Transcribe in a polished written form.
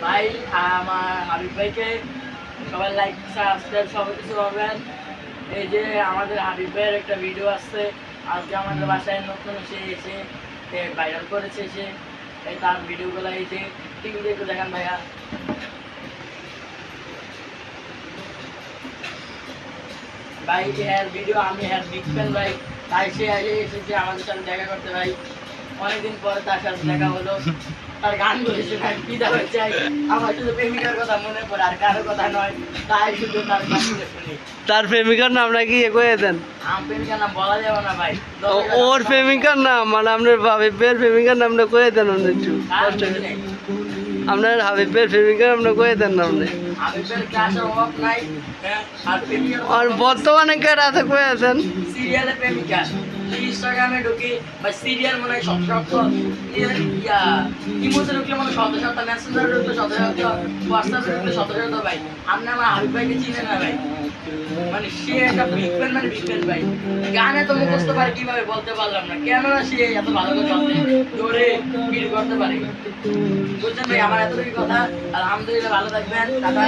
ভাই আমার হাবিব ভাইকে সবাই লাইক সাবস্ক্রাইব সবাই কিছু করবেন। এই যে আমাদের হাবিব ভাইয়ের একটা ভিডিও আসছে আজকে আমাদের বাসায় নতুন এসে ভাইরাল করেছে সে এই তার ভিডিওগুলো এই যে টিভিতে একটু দেখান ভাইয়া। ভাই হ্যাঁ ভিডিও আমি হ্যাঁ বিগ ফ্যান ভাই, তাই সে এসেছে আমাদের সাথে দেখা করতে ভাই। অনেকদিন পরে তার সাথে দেখা হলো, তার গানগুলো শুনে ফিদা হয়ে যায়। আমার শুধু প্রেমিকার কথা মনে পড়ে আর কারো কথা নয়, তাই শুধু তার গানগুলো শুনি। তার প্রেমিকার নামটা কি কয়ে দেন? আমার প্রেমিকার নাম বলা যাবে না ভাই। ওর প্রেমিকার নাম মানে আপনার হাবিবের প্রেমিকার নামটা কয়ে দেন আপনি একটু কষ্ট করে। আপনার হাবিবের প্রেমিকার নামটা কয়ে দেন না আপনি। হাবিবের ক্লাসের অভাব নাই, হ্যাঁ, আর প্রেমিকার আর বর্তমানে কার আছে কয়ে দেন? সিরিয়ালে প্রেমিকা। ইনস্টাগ্রামে ঢুকি বা সিরিয়াল মনে হয় শত ইমোতে ঢুকলে মনে শত শত, মেসেঞ্জারে ঢুকলে শত শত, হোয়াটসঅ্যাপে ঢুকলে শত শত ভাই। আপনি আমার হাবিব ভাইকে চিনেন না ভাই, মানে সে একটা বিগ ফ্যান, মানে বিগ ফ্যান ভাই। গানে তো মুখস্থ পারে কিভাবে বলতে পারলাম না, কেন না সে এত ভালো করে বলতে জোরে ফিল করতে পারে। বুঝছেন ভাই, আমার এতটুকু কথা। আলহামদুলিল্লাহ, ভালো থাকবেন, টাটা।